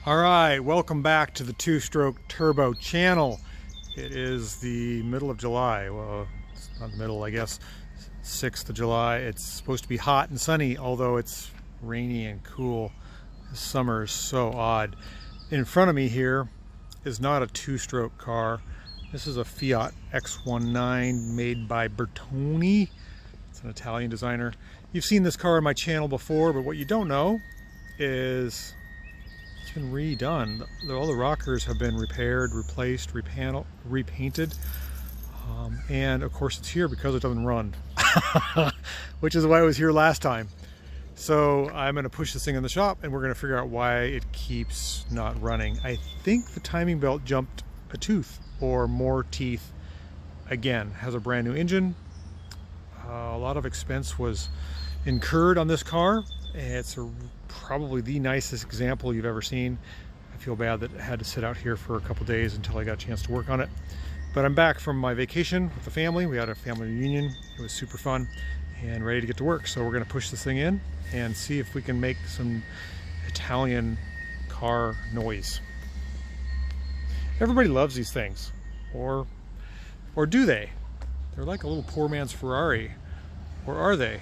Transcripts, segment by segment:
All right, welcome back to the Two-Stroke Turbo channel. It is the middle of July. Well, it's not the middle, I guess. 6th of July. It's supposed to be hot and sunny, although it's rainy and cool. This summer is so odd. In front of me here is not a two-stroke car. This is a Fiat X19 made by Bertone. It's an Italian designer. You've seen this car on my channel before, but what you don't know is it's been redone. All the rockers have been repaired, replaced, repainted. And of course it's here because it doesn't run, which is why it was here last time. So I'm going to push this thing in the shop and we're going to figure out why it keeps not running. I think the timing belt jumped a tooth or more teeth again. Has a brand new engine. A lot of expense was incurred on this car. It's probably the nicest example you've ever seen. I feel bad that it had to sit out here for a couple days until I got a chance to work on it. But I'm back from my vacation with the family. We had a family reunion. It was super fun and ready to get to work. So we're going to push this thing in and see if we can make some Italian car noise. Everybody loves these things, or do they? They're like a little poor man's Ferrari, or are they?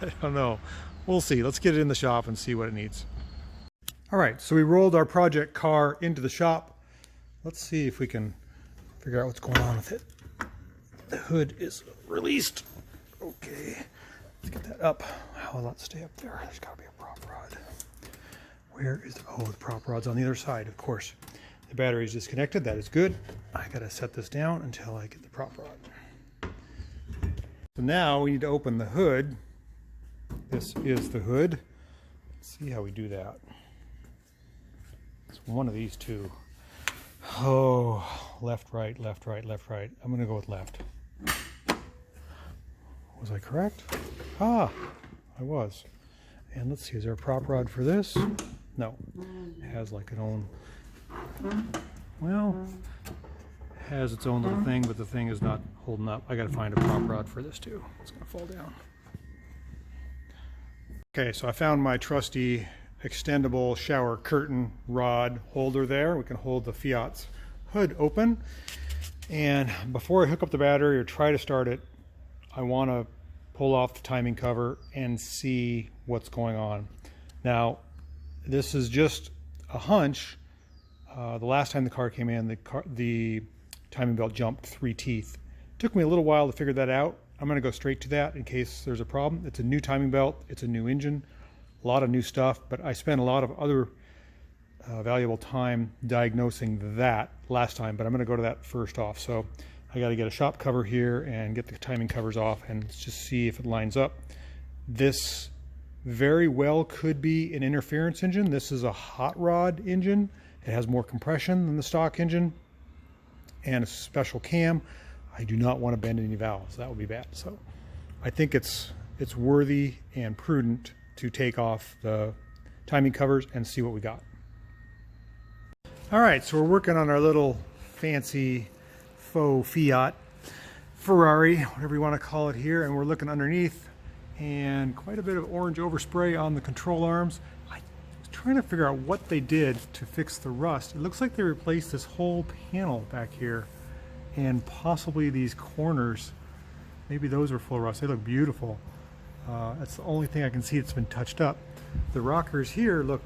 I don't know. We'll see. Let's get it in the shop and see what it needs. All right, so we rolled our project car into the shop. Let's see if we can figure out what's going on with it. The hood is released. Okay, let's get that up. How will that stay up there? There's got to be a prop rod. Where is the, oh, the prop rod's on the other side, of course. The battery is disconnected. That is good. I got to set this down until I get the prop rod. So now we need to open the hood. This is the hood. Let's see how we do that. It's one of these two. Oh, left, right, left, right, left, right. I'm going to go with left. Was I correct? Ah, I was. And let's see, is there a prop rod for this? No. It has like an own, well, it has its own little thing, but the thing is not holding up. I got to find a prop rod for this too. It's going to fall down. Okay, so I found my trusty extendable shower curtain rod holder there. We can hold the Fiat's hood open. And before I hook up the battery or try to start it, I want to pull off the timing cover and see what's going on. Now, this is just a hunch. The last time the car came in, the timing belt jumped 3 teeth. It took me a little while to figure that out. I'm going to go straight to that in case there's a problem. It's a new timing belt. It's a new engine. A lot of new stuff, but I spent a lot of other valuable time diagnosing that last time, but I'm going to go to that first off. So I got to get a shop cover here and get the timing covers off and just see if it lines up. This very well could be an interference engine. This is a hot rod engine. It has more compression than the stock engine and a special cam. I do not want to bend any valves. That would be bad. So I think it's worthy and prudent to take off the timing covers and see what we got. All right, so we're working on our little fancy faux Fiat, Ferrari, whatever you want to call it here, and we're looking underneath and quite a bit of orange overspray on the control arms. I was trying to figure out what they did to fix the rust. It looks like they replaced this whole panel back here and possibly these corners. Maybe those are full rust. They look beautiful. That's the only thing I can see that's been touched up. The rockers here look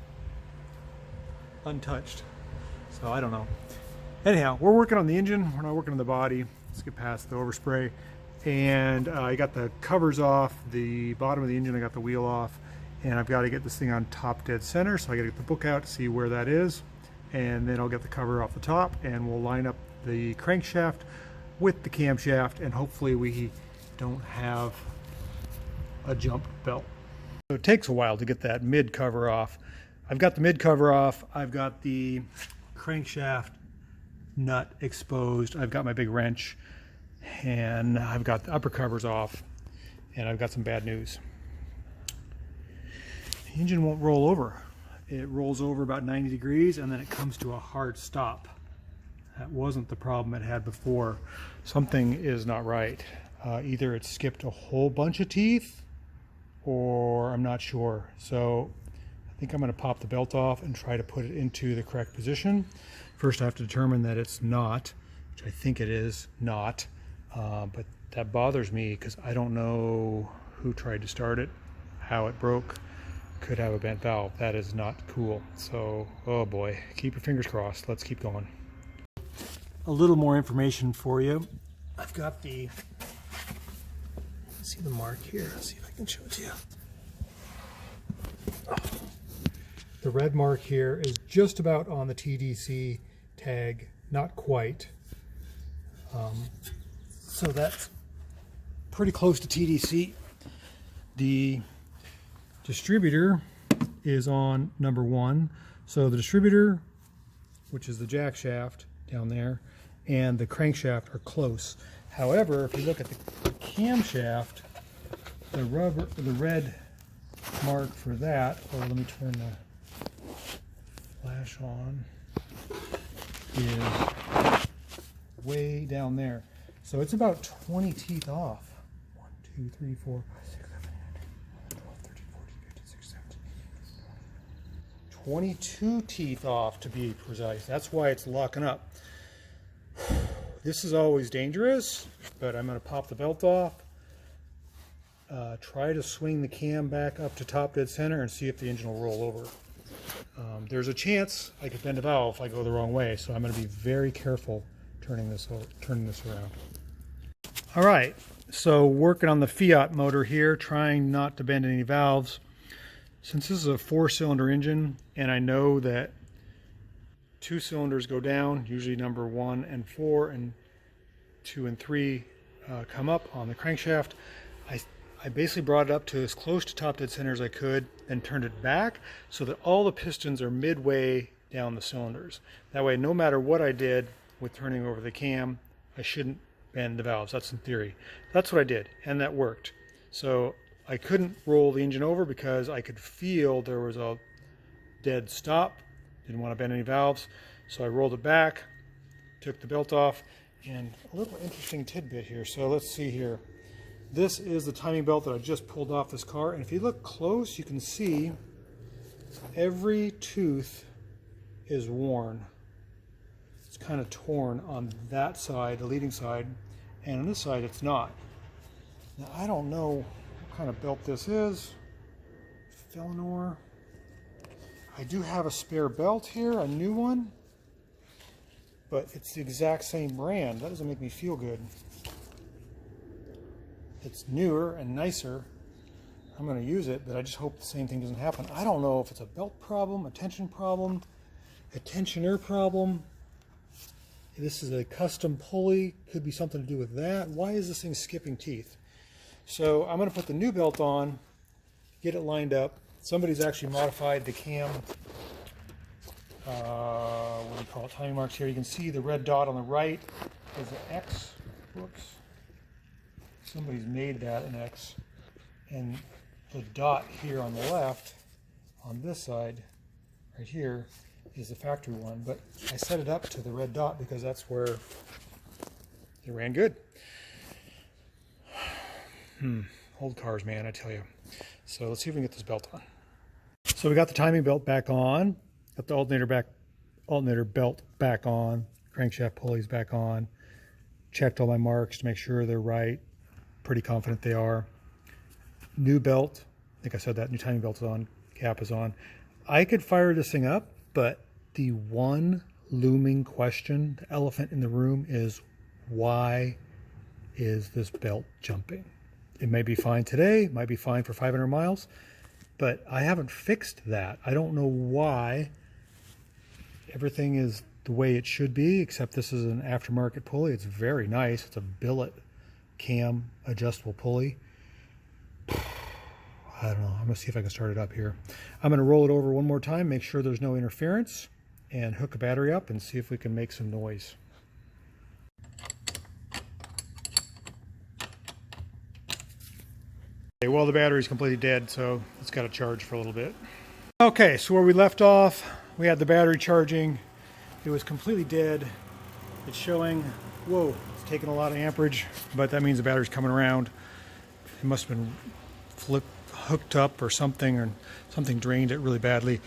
untouched, so I don't know. Anyhow, we're working on the engine. We're not working on the body. Let's get past the overspray. And I got the covers off, the bottom of the engine. I got the wheel off, and I've got to get this thing on top dead center. So I got to get the book out to see where that is, and then I'll get the cover off the top, and we'll line up the crankshaft with the camshaft, and hopefully we don't have a jump belt. So it takes a while to get that mid cover off. I've got the mid cover off. I've got the crankshaft nut exposed. I've got my big wrench, and I've got the upper covers off, and I've got some bad news. The engine won't roll over. It rolls over about 90 degrees and then it comes to a hard stop. That wasn't the problem it had before. Something is not right. Either it skipped a whole bunch of teeth, or I'm not sure. So I think I'm going to pop the belt off and try to put it into the correct position. First I have to determine that it's not, which I think it is not, but that bothers me because I don't know who tried to start it, how it broke. Could have a bent valve. That is not cool. So, oh boy, keep your fingers crossed. Let's keep going. A little more information for you. I've got the, see the mark here. Let's see if I can show it to you. Oh. The red mark here is just about on the TDC tag, not quite. So that's pretty close to TDC. The distributor is on number 1. So the distributor, which is the jack shaft down there, and the crankshaft are close. However, if you look at the camshaft, the red mark for that, or let me turn the flash on, is way down there. So it's about 20 teeth off. 1, 2, 3, 4, 5, 6, 7, 8, 12, 13, 14, 15, 16, 17. 22 teeth off to be precise. That's why it's locking up. This is always dangerous, but I'm going to pop the belt off, try to swing the cam back up to top dead center and see if the engine will roll over. There's a chance I could bend a valve if I go the wrong way, so I'm going to be very careful turning this around. All right, so working on the Fiat motor here, trying not to bend any valves. Since this is a 4-cylinder engine, and I know that 2 cylinders go down, usually number 1 and 4, and 2 and 3 come up on the crankshaft. I basically brought it up to as close to top dead center as I could, then turned it back so that all the pistons are midway down the cylinders. That way, no matter what I did with turning over the cam, I shouldn't bend the valves. That's in theory. That's what I did, and that worked. So I couldn't roll the engine over because I could feel there was a dead stop. Didn't want to bend any valves, so I rolled it back, took the belt off, and a little interesting tidbit here. So let's see here. This is the timing belt that I just pulled off this car, and if you look close, you can see every tooth is worn. It's kind of torn on that side, the leading side, and on this side it's not. Now I don't know what kind of belt this is. Felnor. I do have a spare belt here, a new one, but it's the exact same brand. That doesn't make me feel good. It's newer and nicer. I'm going to use it, but I just hope the same thing doesn't happen. I don't know if it's a belt problem, a tension problem, a tensioner problem. This is a custom pulley. Could be something to do with that. Why is this thing skipping teeth? So I'm going to put the new belt on, get it lined up. Somebody's actually modified the cam, what do you call it, timing marks here. You can see the red dot on the right is an X. Whoops. Somebody's made that an X. And the dot here on the left, on this side, right here, is the factory one. But I set it up to the red dot because that's where it ran good. Old cars, man, I tell you. So let's see if we can get this belt on. So we got the timing belt back on, got the alternator belt back on, crankshaft pulleys back on, checked all my marks to make sure they're right. Pretty confident they are. New belt, I think I said that, new timing belt is on, cap is on. I could fire this thing up, but the one looming question, the elephant in the room, is why is this belt jumping? It may be fine today, might be fine for 500 miles, but I haven't fixed that. I don't know why. Everything is the way it should be, except this is an aftermarket pulley. It's very nice. It's a billet cam adjustable pulley. I don't know. I'm going to see if I can start it up here. I'm going to roll it over one more time, make sure there's no interference, and hook a battery up and see if we can make some noise. Okay, well, the battery's completely dead, so it's got to charge for a little bit. Okay, so where we left off, we had the battery charging. It was completely dead. It's showing, whoa, it's taking a lot of amperage, but that means the battery's coming around. It must have been hooked up or something drained it really badly.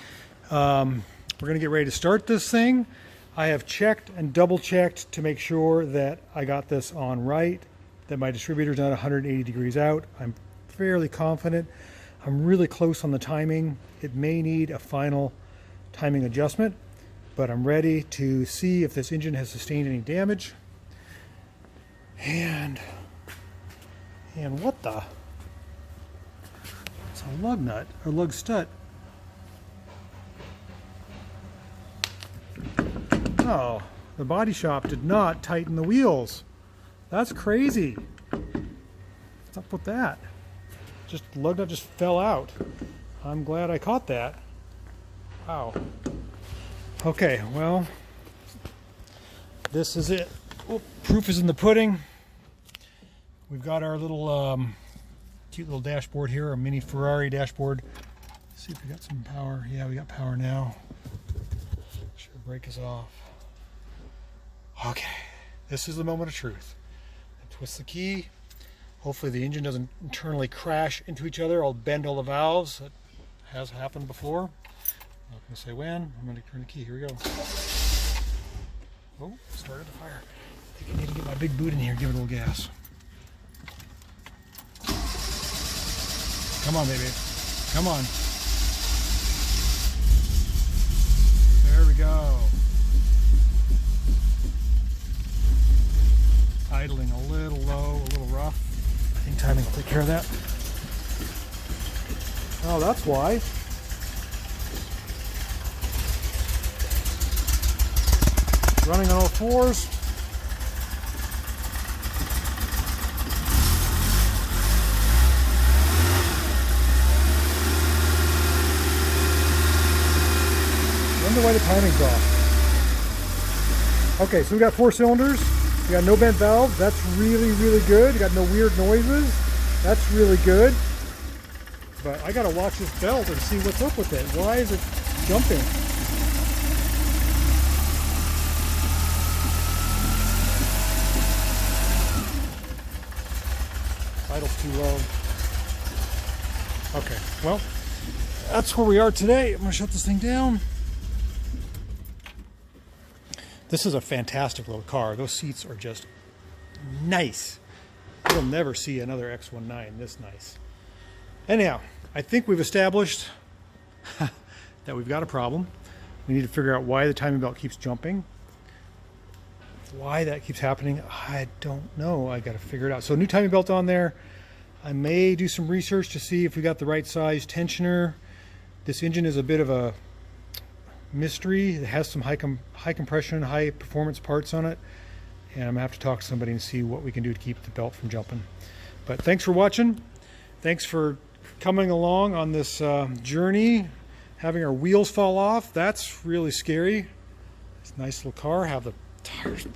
We're going to get ready to start this thing. I have checked and double checked to make sure that I got this on right, that my distributor's not 180 degrees out. I'm fairly confident. I'm really close on the timing. It may need a final timing adjustment, but I'm ready to see if this engine has sustained any damage. And what the? It's a lug nut or lug stud. Oh, the body shop did not tighten the wheels. That's crazy. What's up with that? Just lug nut just fell out. I'm glad I caught that. Wow. Okay, well, this is it. Oh, proof is in the pudding. We've got our little cute little dashboard here, a mini Ferrari dashboard. Let's see if we got some power. Yeah, we got power now. Sure, brake is off. Okay, this is the moment of truth. I twist the key. Hopefully the engine doesn't internally crash into each other. I'll bend all the valves. That has happened before. I'm not going to say when. I'm going to turn the key. Here we go. Oh, started the fire. I think I need to get my big boot in here and give it a little gas. Come on, baby. Come on. There we go. Idling a little low, a little rough. I think timing will take care of that. Oh, that's why. Running on all fours. Wonder why the timing's off. Okay, so we got 4 cylinders. We got no bent valves. That's really, really good. We got no weird noises. That's really good. But I gotta watch this belt and see what's up with it. Why is it jumping? Idle's too low. Okay, well, that's where we are today. I'm gonna shut this thing down. This is a fantastic little car. Those seats are just nice. You'll never see another X19 this nice. Anyhow, I think we've established that we've got a problem. We need to figure out why the timing belt keeps jumping. Why that keeps happening, I don't know. I got to figure it out. So new timing belt on there. I may do some research to see if we got the right size tensioner. This engine is a bit of a mystery. It has some high compression, high performance parts on it, and I'm gonna have to talk to somebody and see what we can do to keep the belt from jumping. But thanks for watching. Thanks for coming along on this journey. Having our wheels fall off, that's really scary. It's a nice little car. Have the tires.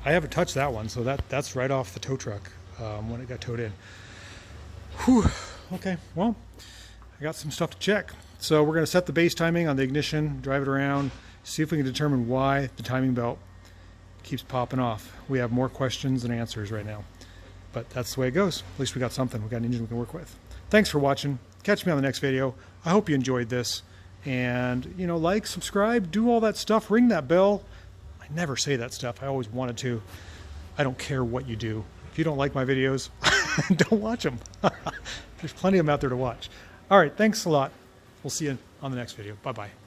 I haven't touched that one, so that's right off the tow truck when it got towed in. Whew. Okay, well, I got some stuff to check. So we're going to set the base timing on the ignition, drive it around, see if we can determine why the timing belt keeps popping off. We have more questions than answers right now, but that's the way it goes. At least we got something. We got an engine we can work with. Thanks for watching. Catch me on the next video. I hope you enjoyed this, and like, subscribe, do all that stuff, ring that bell. I never say that stuff. I always wanted to. I don't care what you do. If you don't like my videos, don't watch them. There's plenty of them out there to watch. All right, thanks a lot. We'll see you on the next video. Bye-bye.